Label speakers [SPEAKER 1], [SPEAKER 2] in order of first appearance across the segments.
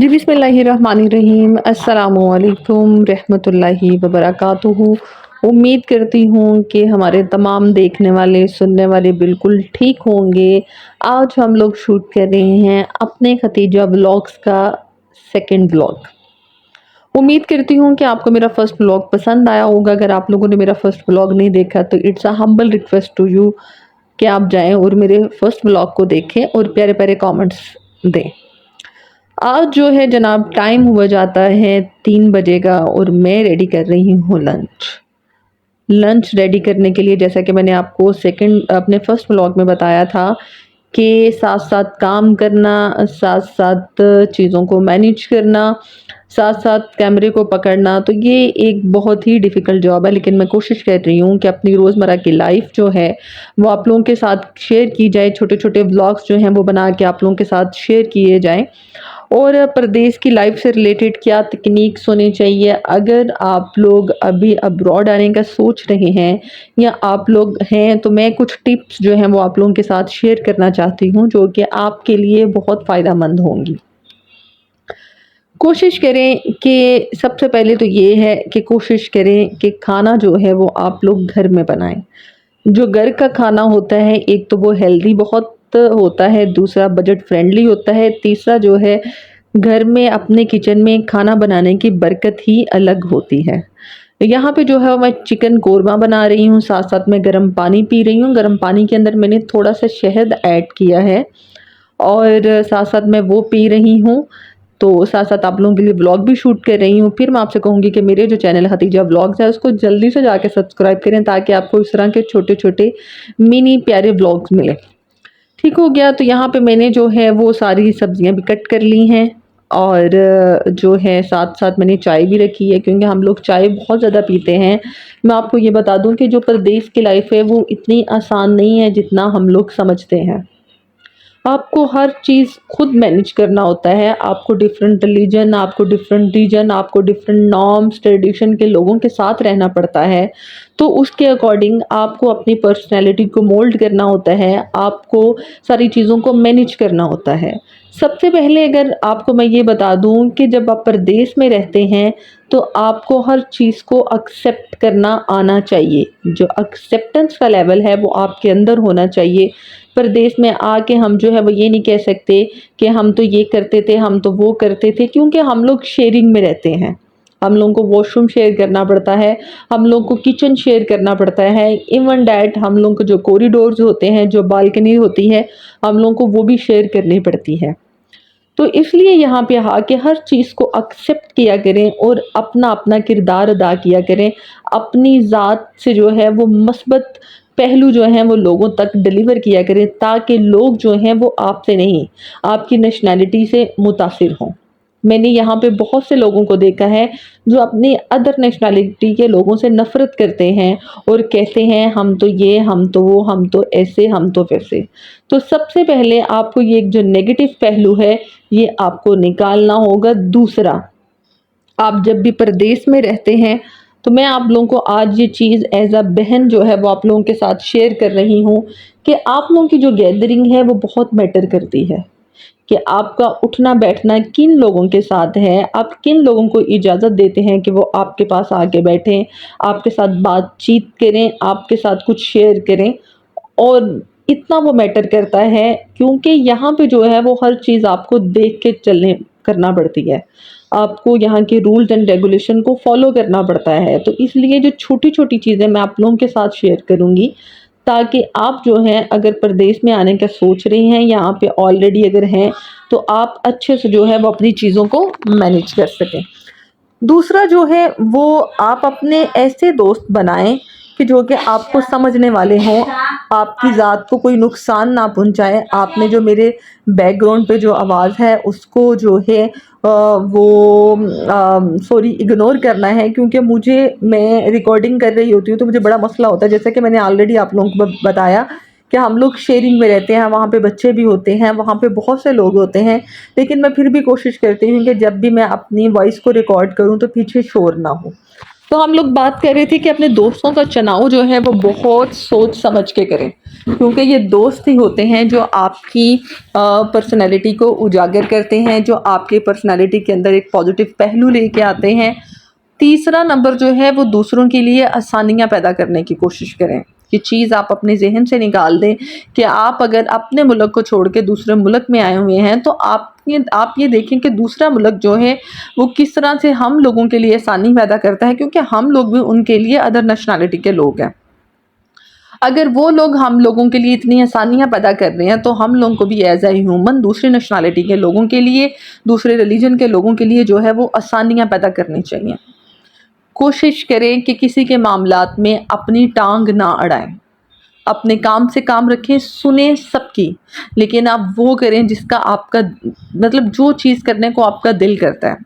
[SPEAKER 1] जी बिस्मिल्लाहिर्रहमानिर्रहीम अस्सलामुअलैकुम रहमतुल्लाहि वबरकातुहू। उम्मीद करती हूँ कि हमारे तमाम देखने वाले सुनने वाले बिल्कुल ठीक होंगे। आज हम लोग शूट कर रहे हैं अपने खतीजा व्लॉग्स का सेकंड व्लॉग। उम्मीद करती हूँ कि आपको मेरा फर्स्ट व्लॉग पसंद आया होगा। अगर आप लोगों ने मेरा फर्स्ट व्लॉग नहीं देखा तो it's a humble request to you कि आप जाएं और मेरे फर्स्ट व्लॉग को देखें और प्यारे प्यारे कमेंट्स दें। आज जो है जनाब टाइम हुआ जाता है 3 बजे का और मैं रेडी कर रही हूँ लंच। लंच रेडी करने के लिए जैसा कि मैंने आपको सेकंड अपने फर्स्ट व्लॉग में बताया था कि साथ साथ काम करना, साथ साथ चीज़ों को मैनेज करना, साथ साथ कैमरे को पकड़ना, तो ये एक बहुत ही डिफ़िकल्ट जॉब है। लेकिन मैं कोशिश कर रही हूँ कि अपनी रोज़मर्रा की लाइफ जो है वो आप लोगों के साथ शेयर की जाए। छोटे छोटे व्लॉग्स जो हैं वो बना के आप लोगों के साथ शेयर किए जाएं। और प्रदेश की लाइफ से रिलेटेड क्या तकनीक्स होनी चाहिए, अगर आप लोग अभी अब्रॉड आने का सोच रहे हैं या आप लोग हैं, तो मैं कुछ टिप्स जो हैं वो आप लोगों के साथ शेयर करना चाहती हूँ जो कि आपके लिए बहुत फ़ायदेमंद होंगी। कोशिश करें कि सबसे पहले तो ये है कि कोशिश करें कि खाना जो है वो आप लोग घर में बनाएं। जो घर का खाना होता है, एक तो वो हेल्दी बहुत होता है, दूसरा बजट फ्रेंडली होता है, तीसरा जो है घर में अपने किचन में खाना बनाने की बरकत ही अलग होती है। यहाँ पे जो है मैं चिकन कोरमा बना रही हूँ, साथ साथ मैं गर्म पानी पी रही हूँ। गर्म पानी के अंदर मैंने थोड़ा सा शहद ऐड किया है और साथ साथ मैं वो पी रही हूँ। तो साथ साथ आप लोगों के लिए व्लॉग भी शूट कर रही हूँ। फिर मैं आपसे कहूँगी कि मेरे जो चैनल खतीजा व्लॉग्स है उसको जल्दी से जाके सब्सक्राइब करें ताकि आपको इस तरह के छोटे छोटे मिनी प्यारे व्लॉग्स मिले। ठीक हो गया, तो यहाँ पे मैंने जो है वो सारी सब्जियां भी कट कर ली हैं और जो है साथ साथ मैंने चाय भी रखी है क्योंकि हम लोग चाय बहुत ज़्यादा पीते हैं। मैं आपको ये बता दूं कि जो प्रदेश की लाइफ है वो इतनी आसान नहीं है जितना हम लोग समझते हैं। आपको हर चीज़ खुद मैनेज करना होता है। आपको डिफरेंट रिलीजन, आपको डिफरेंट रीजन, आपको डिफरेंट नॉर्म्स ट्रेडिशन के लोगों के साथ रहना पड़ता है। तो उसके अकॉर्डिंग आपको अपनी पर्सनैलिटी को मोल्ड करना होता है, आपको सारी चीज़ों को मैनेज करना होता है। सबसे पहले अगर आपको मैं ये बता दूं कि जब आप परदेश में रहते हैं तो आपको हर चीज़ को एक्सेप्ट करना आना चाहिए। जो एक्सेप्टेंस का लेवल है वो आपके अंदर होना चाहिए। परदेश में आके हम जो है वो ये नहीं कह सकते कि हम तो ये करते थे, हम तो वो करते थे, क्योंकि हम लोग शेयरिंग में रहते हैं। हम लोगों को वॉशरूम शेयर करना पड़ता है, हम लोगों को किचन शेयर करना पड़ता है, इवन डैट हम लोगों को जो कॉरिडोर्स होते हैं, जो बालकनी होती है, हम लोगों को वो भी शेयर करनी पड़ती है। तो इसलिए यहाँ पे आके हर चीज़ को एक्सेप्ट किया करें और अपना अपना किरदार अदा किया करें। अपनी ज़ात से जो है वो मस्बत पहलू जो हैं वो लोगों तक डिलीवर किया करें ताकि लोग जो हैं वो आपसे नहीं, आपकी नेशनैलिटी से मुतासिर हों। मैंने यहाँ पे बहुत से लोगों को देखा है जो अपनी अदर नेशनैलिटी के लोगों से नफ़रत करते हैं और कहते हैं हम तो ये, हम तो वो, हम तो ऐसे, हम तो वैसे। तो सबसे पहले आपको ये एक जो नेगेटिव पहलू है ये आपको निकालना होगा। दूसरा, आप जब भी परदेश में रहते हैं तो मैं आप लोगों को आज ये चीज़ एज अ बहन जो है वो आप लोगों के साथ शेयर कर रही हूँ कि आप लोगों की जो गैदरिंग है वो बहुत मैटर करती है कि आपका उठना बैठना किन लोगों के साथ है, आप किन लोगों को इजाज़त देते हैं कि वो आपके पास आके बैठें, आपके साथ बातचीत करें, आपके साथ कुछ शेयर करें। और इतना वो मैटर करता है क्योंकि यहाँ पे जो है वो हर चीज़ आपको देख के चलने करना पड़ती है। आपको यहाँ के रूल्स एंड रेगुलेशन को फॉलो करना पड़ता है। तो इसलिए जो छोटी-छोटी चीज़ें मैं आप लोगों के साथ शेयर करूँगी ताकि आप जो हैं अगर प्रदेश में आने का सोच रहे हैं, यहाँ पे ऑलरेडी अगर हैं, तो आप अच्छे से जो है वो अपनी चीज़ों को मैनेज कर सकें। दूसरा जो है वो आप अपने ऐसे दोस्त बनाएं कि जो कि आपको समझने वाले हों, आपकी ज़ात को कोई नुकसान ना पहुंचाए। आपने जो मेरे बैकग्राउंड पे जो आवाज़ है उसको जो है वो सॉरी इग्नोर करना है क्योंकि मैं रिकॉर्डिंग कर रही होती हूँ तो मुझे बड़ा मसला होता है। जैसे कि मैंने ऑलरेडी आप लोगों को बताया कि हम लोग शेयरिंग में रहते हैं, वहाँ पे बच्चे भी होते हैं, वहाँ पे बहुत से लोग होते हैं, लेकिन मैं फिर भी कोशिश करती हूँ कि जब भी मैं अपनी वॉइस को रिकॉर्ड करूँ तो पीछे शोर ना हो। तो हम लोग बात कर रहे थे कि अपने दोस्तों का चुनाव जो है वो बहुत सोच समझ के करें। क्योंकि ये दोस्त ही होते हैं जो आपकी पर्सनैलिटी को उजागर करते हैं, जो आपके पर्सनैलिटी के अंदर एक पॉजिटिव पहलू लेके आते हैं। तीसरा नंबर जो है वो दूसरों के लिए आसानियाँ पैदा करने की कोशिश करें। ये चीज़ आप अपने ज़हन से निकाल दें कि आप अगर अपने मुल्क को छोड़ के दूसरे मुल्क में आए हुए हैं तो आप ये देखें कि दूसरा मुल्क जो है वो किस तरह से हम लोगों के लिए आसानी पैदा करता है, क्योंकि हम लोग भी उनके लिए अदर नेशनैलिटी के लोग हैं। अगर वो लोग हम लोगों के लिए इतनी आसानियाँ पैदा कर रहे हैं तो हम लोगों को भी एज ए ह्यूमन दूसरी नेशनैलिटी के लोगों के लिए, दूसरे रिलीजन के लोगों के लिए जो है वो आसानियाँ पैदा करनी चाहिए। कोशिश करें कि किसी के मामलात में अपनी टांग ना अड़ाएं, अपने काम से काम रखें, सुने सबकी, लेकिन आप वो करें जिसका आपका मतलब जो चीज़ करने को आपका दिल करता है,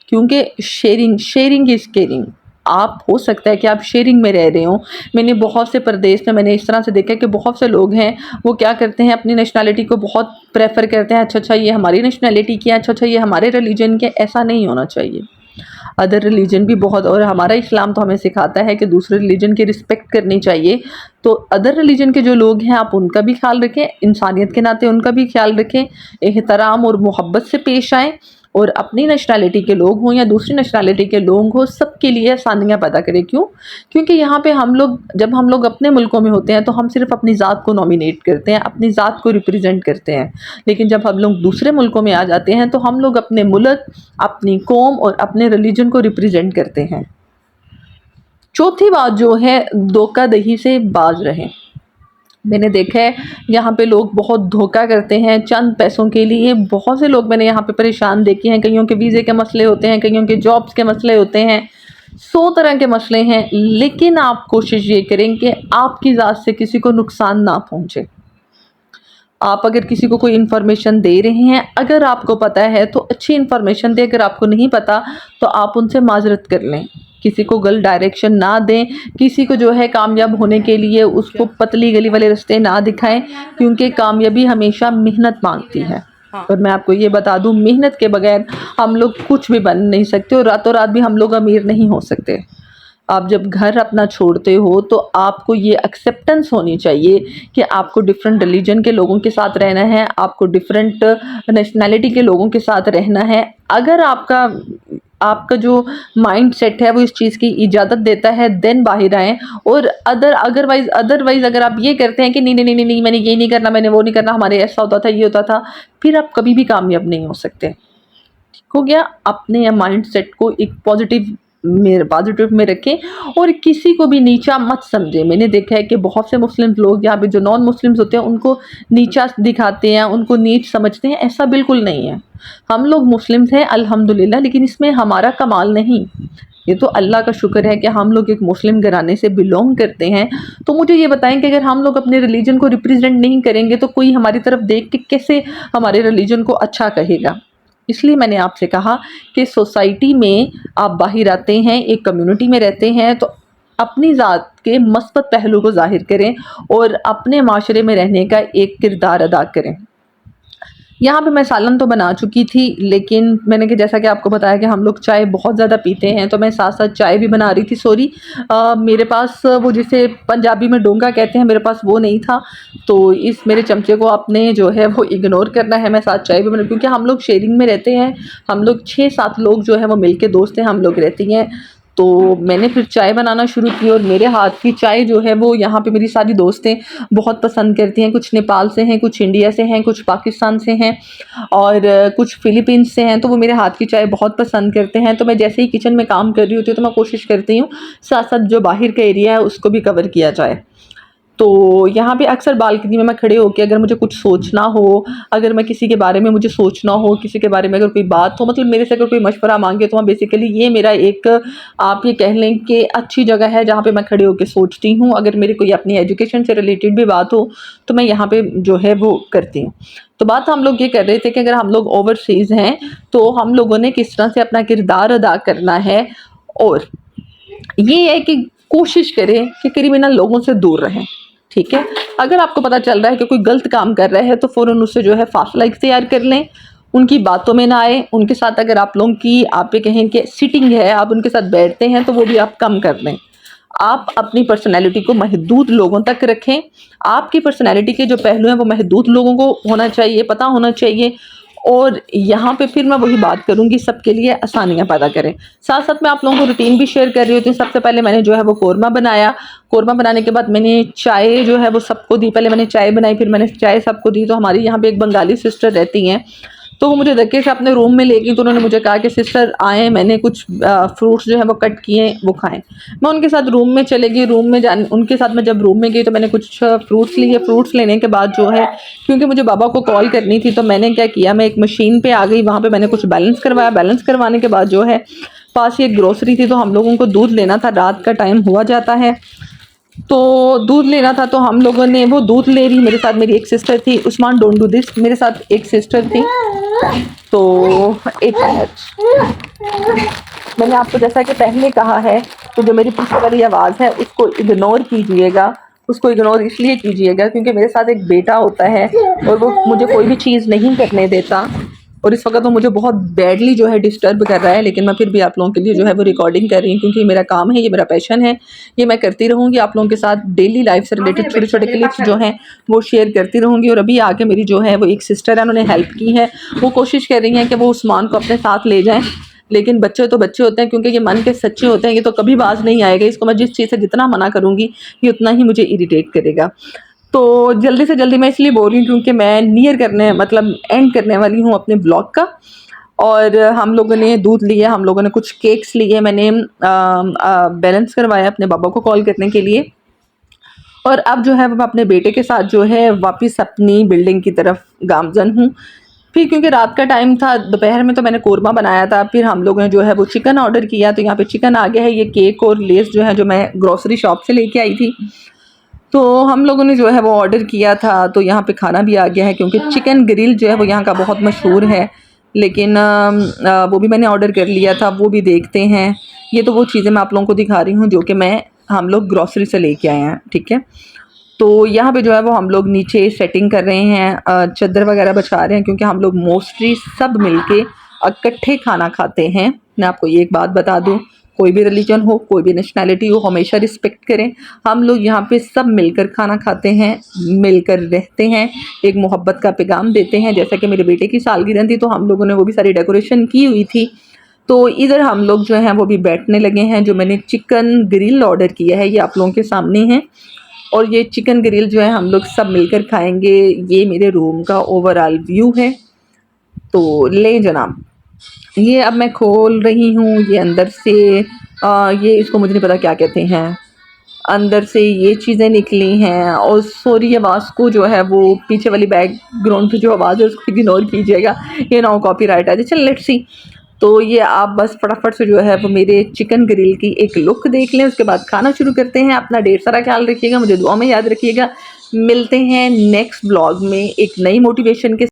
[SPEAKER 1] क्योंकि शेयरिंग इज़ केयरिंग। आप हो सकता है कि आप शेयरिंग में रह रहे हो। मैंने बहुत से प्रदेश में मैंने इस तरह से देखा कि बहुत से लोग हैं वो क्या करते हैं, अपनी नेशनैलिटी को बहुत प्रेफर करते हैं, अच्छा ये हमारी नेशनैलिटी की है, अच्छा ये हमारे रिलीजन के। ऐसा नहीं होना चाहिए। अदर रिलीजन भी बहुत, और हमारा इस्लाम तो हमें सिखाता है कि दूसरे रिलीजन की रिस्पेक्ट करनी चाहिए। तो अदर रिलीजन के जो लोग हैं आप उनका भी ख्याल रखें, इंसानियत के नाते उनका भी ख्याल रखें, एहतराम और मोहब्बत से पेश आएँ, और अपनी नेशनैलिटी के लोग हों या दूसरी नेशनैलिटी के लोग हों, सबके लिए आसानियाँ पैदा करें। क्यों? क्योंकि यहाँ पे जब हम लोग अपने मुल्कों में होते हैं तो हम सिर्फ अपनी ज़ात को नॉमिनेट करते हैं, अपनी ज़ात को रिप्रेजेंट करते हैं, लेकिन जब हम लोग दूसरे मुल्कों में आ जाते हैं तो हम लोग अपने मुल्क, अपनी कौम और अपने रिलीजन को रिप्रेजेंट करते हैं। चौथी बात जो है, धोखाधड़ी से बाज रहें। मैंने देखा है यहाँ पे लोग बहुत धोखा करते हैं चंद पैसों के लिए। बहुत से लोग मैंने यहाँ पे परेशान देखे हैं। कईयों के वीज़े के मसले होते हैं, कईयों के जॉब्स के मसले होते हैं, 100 तरह के मसले हैं, लेकिन आप कोशिश ये करें कि आपकी ज़ात से किसी को नुकसान ना पहुँचे। आप अगर किसी को कोई इन्फॉर्मेशन दे रहे हैं, अगर आपको पता है तो अच्छी इन्फॉर्मेशन दें, अगर आपको नहीं पता तो आप उनसे माजरत कर लें। किसी को गलत डायरेक्शन ना दें, किसी को जो है कामयाब होने के लिए उसको पतली गली वाले रास्ते ना दिखाएं, क्योंकि कामयाबी हमेशा मेहनत मांगती है। और मैं आपको ये बता दूं, मेहनत के बगैर हम लोग कुछ भी बन नहीं सकते, और रातों रात भी हम लोग अमीर नहीं हो सकते। आप जब घर अपना छोड़ते हो तो आपको ये एक्सेप्टेंस होनी चाहिए कि आपको डिफरेंट रिलीजन के लोगों के साथ रहना है, आपको डिफरेंट नेशनैलिटी के लोगों के साथ रहना है। अगर आपका जो माइंड सेट है वो इस चीज़ की इजाज़त देता है, देन बाहर आएँ। और अदरवाइज़ अगर आप ये करते हैं कि नहीं मैंने ये नहीं करना, मैंने वो नहीं करना, हमारे ऐसा होता था, ये होता था, फिर आप कभी भी कामयाब नहीं हो सकते। ठीक हो गया? अपने माइंड सेट को एक पॉजिटिव में रखें और किसी को भी नीचा मत समझें। मैंने देखा है कि बहुत से मुस्लिम लोग यहाँ पे जो नॉन मुस्लिम्स होते हैं उनको नीचा दिखाते हैं, उनको नीच समझते हैं। ऐसा बिल्कुल नहीं है। हम लोग मुस्लिम्स हैं अल्हम्दुलिल्लाह, लेकिन इसमें हमारा कमाल नहीं, ये तो अल्लाह का शुक्र है कि हम लोग एक मुस्लिम घराने से बिलोंग करते हैं। तो मुझे ये बताएं कि अगर हम लोग अपने रिलीजन को रिप्रेजेंट नहीं करेंगे तो कोई हमारी तरफ देख के कैसे हमारे रिलीजन को अच्छा कहेगा। इसलिए मैंने आपसे कहा कि सोसाइटी में आप बाहर आते हैं, एक कम्युनिटी में रहते हैं, तो अपनी ज़ात के मस्बत पहलू को ज़ाहिर करें और अपने माशरे में रहने का एक किरदार अदा करें। यहाँ पे मैं सालन तो बना चुकी थी, लेकिन मैंने कि जैसा कि आपको बताया कि हम लोग चाय बहुत ज़्यादा पीते हैं, तो मैं साथ साथ चाय भी बना रही थी। सॉरी, मेरे पास वो जिसे पंजाबी में डोंगा कहते हैं, मेरे पास वो नहीं था, तो इस मेरे चमचे को आपने जो है वो इग्नोर करना है। मैं साथ चाय भी बना, क्योंकि हम लोग शेयरिंग में रहते हैं, हम लोग 6-7 लोग जो है वो मिल के दोस्त हैं, हम लोग रहती हैं। तो मैंने फिर चाय बनाना शुरू की, और मेरे हाथ की चाय जो है वो यहाँ पे मेरी सारी दोस्तें बहुत पसंद करती हैं। कुछ नेपाल से हैं, कुछ इंडिया से हैं, कुछ पाकिस्तान से हैं, और कुछ फिलीपींस से हैं। तो वो मेरे हाथ की चाय बहुत पसंद करते हैं। तो मैं जैसे ही किचन में काम कर रही होती हूँ तो मैं कोशिश करती हूँ साथ साथ जो बाहर का एरिया है उसको भी कवर किया जाए। तो यहाँ पे अक्सर बालकनी में मैं खड़े होकर अगर मुझे कुछ सोचना हो, अगर मैं किसी के बारे में मुझे सोचना हो, किसी के बारे में अगर कोई बात हो, मतलब मेरे से अगर कोई मशवरा मांगे, तो हाँ बेसिकली ये मेरा एक आप ये कह लें कि अच्छी जगह है जहाँ पे मैं खड़े होकर सोचती हूँ। अगर मेरी कोई अपनी एजुकेशन से रिलेटेड भी बात हो तो मैं यहाँ पे जो है वो करती हूँ। तो बात हम लोग ये कर रहे थे कि अगर हम लोग ओवरसीज़ हैं तो हम लोगों ने किस तरह से अपना किरदार अदा करना है, और ये है कि कोशिश करें कि क्रिमिनल लोगों से दूर रहें। ठीक है? अगर आपको पता चल रहा है कि कोई गलत काम कर रहा है तो फ़ौरन उससे जो है फासला इख्तियार कर लें, उनकी बातों में ना आए। उनके साथ अगर आप लोगों की आप ये कहें कि सिटिंग है, आप उनके साथ बैठते हैं, तो वो भी आप कम कर लें। आप अपनी पर्सनैलिटी को महदूद लोगों तक रखें। आपकी पर्सनैलिटी के जो पहलू हैं वो महदूद लोगों को होना चाहिए, पता होना चाहिए। और यहाँ पे फिर मैं वही बात करूँगी, सबके लिए आसानियाँ पैदा करें। साथ साथ मैं आप लोगों को रूटीन भी शेयर कर रही होती हूँ। सबसे पहले मैंने जो है वो कोरमा बनाया। कोरमा बनाने के बाद मैंने चाय जो है वो सबको दी। पहले मैंने चाय बनाई, फिर मैंने चाय सबको दी। तो हमारी यहाँ पे एक बंगाली सिस्टर रहती हैं, तो वो मुझे धक्के से अपने रूम में ले गई। तो उन्होंने मुझे कहा कि सिस्टर आएँ, मैंने कुछ फ्रूट्स जो है वो कट किए, वो खाएँ। मैं उनके साथ रूम में चले गई। रूम में जाने उनके साथ मैं जब रूम में गई तो मैंने कुछ फ्रूट्स लिए। फ्रूट्स लेने के बाद जो है, क्योंकि मुझे बाबा को कॉल करनी थी, तो मैंने क्या किया, मैं एक मशीन पे आ गई। वहाँ पे मैंने कुछ बैलेंस करवाया। बैलेंस करवाने के बाद जो है, पास ही एक ग्रोसरी थी, तो हम लोगों को दूध लेना था। रात का टाइम हुआ जाता है, तो दूध लेना था। तो हम लोगों ने, वो दूध ले रही, मेरे साथ मेरी एक सिस्टर थी। उस्मान डोंट डू दिस, मेरे साथ एक सिस्टर थी। तो एक मिनट, मैंने आपको जैसा कि पहले कहा है, तो जो मेरी पीछे वाली आवाज़ है उसको इग्नोर कीजिएगा। उसको इग्नोर इसलिए कीजिएगा क्योंकि मेरे साथ एक बेटा होता है और वो मुझे कोई भी चीज़ नहीं करने देता। और इस वक्त वो मुझे बहुत बैडली जो है डिस्टर्ब कर रहा है, लेकिन मैं फिर भी आप लोगों के लिए जो है वो रिकॉर्डिंग कर रही हूँ, क्योंकि ये मेरा काम है, ये मेरा पैशन है। ये मैं करती रहूँगी, आप लोगों के साथ डेली लाइफ से रिलेटेड छोटे छोटे क्लिप्स जो हैं वो शेयर करती रहूँगी। और अभी आके मेरी जो है वो एक सिस्टर है, उन्होंने हेल्प की है। वो कोशिश कर रही हैं कि वो उस्मान को अपने साथ ले जाएँ, लेकिन बच्चे तो बच्चे होते हैं, क्योंकि ये मन के सच्चे होते हैं। ये तो कभी बाज नहीं आएगा। इसको मैं जिस चीज़ से जितना मना करूँगी, ये उतना ही मुझे इरिटेट करेगा। तो जल्दी से जल्दी मैं इसलिए बोल रही हूँ क्योंकि मैं नियर करने, मतलब एंड करने वाली हूँ अपने ब्लॉग का। और हम लोगों ने दूध लिया, हम लोगों ने कुछ केक्स लिए। मैंने बैलेंस करवाया अपने पापा को कॉल करने के लिए। और अब जो है मैं अपने बेटे के साथ जो है वापस अपनी बिल्डिंग की तरफ गामजन हूँ। फिर क्योंकि रात का टाइम था, दोपहर में तो मैंने कोरमा बनाया था। फिर हम लोगों ने जो है वो चिकन ऑर्डर किया, तो यहाँ पे चिकन आ गया है। ये केक और लेस जो है जो मैं ग्रोसरी शॉप से लेके आई थी, तो हम लोगों ने जो है वो ऑर्डर किया था। तो यहाँ पे खाना भी आ गया है, क्योंकि चिकन ग्रिल जो है वो यहाँ का बहुत मशहूर है। लेकिन वो भी मैंने ऑर्डर कर लिया था, वो भी देखते हैं। ये तो वो चीज़ें मैं आप लोगों को दिखा रही हूँ जो कि हम लोग ग्रोसरी से लेके आए हैं, ठीक है। तो यहाँ पे जो है वो हम लोग नीचे सेटिंग कर रहे हैं, चादर वगैरह बिछा रहे हैं, क्योंकि हम लोग मोस्टली सब मिलके इकट्ठे खाना खाते हैं। मैं आपको ये एक बात बता दूँ, कोई भी रिलीजन हो, कोई भी नेशनैलिटी हो, हमेशा रिस्पेक्ट करें। हम लोग यहाँ पे सब मिलकर खाना खाते हैं, मिलकर रहते हैं, एक मोहब्बत का पैगाम देते हैं। जैसा कि मेरे बेटे की सालगिरह थी, तो हम लोगों ने वो भी सारी डेकोरेशन की हुई थी। तो इधर हम लोग जो हैं वो भी बैठने लगे हैं। जो मैंने चिकन ग्रिल ऑर्डर किया है, ये आप लोगों के सामने है। और ये चिकन ग्रिल जो है हम लोग सब मिलकर खाएंगे। ये मेरे रूम का ओवरऑल व्यू है। तो ले जनाब, ये अब मैं खोल रही हूँ। ये अंदर से ये, इसको मुझे नहीं पता क्या कहते हैं, अंदर से ये चीज़ें निकली हैं। और सॉरी आवाज़ को जो है वो पीछे वाली बैकग्राउंड की जो आवाज़ है उसको इग्नोर कीजिएगा, ये ना कॉपीराइट आ जाए। चल लेट्स सी। तो ये आप बस फटाफट से जो है वो मेरे चिकन ग्रिल की एक लुक देख लें, उसके बाद खाना शुरू करते हैं। अपना ढेर सारा ख्याल रखिएगा, मुझे दुआ में याद रखिएगा। मिलते हैं नेक्स्ट ब्लॉग में एक नई मोटिवेशन के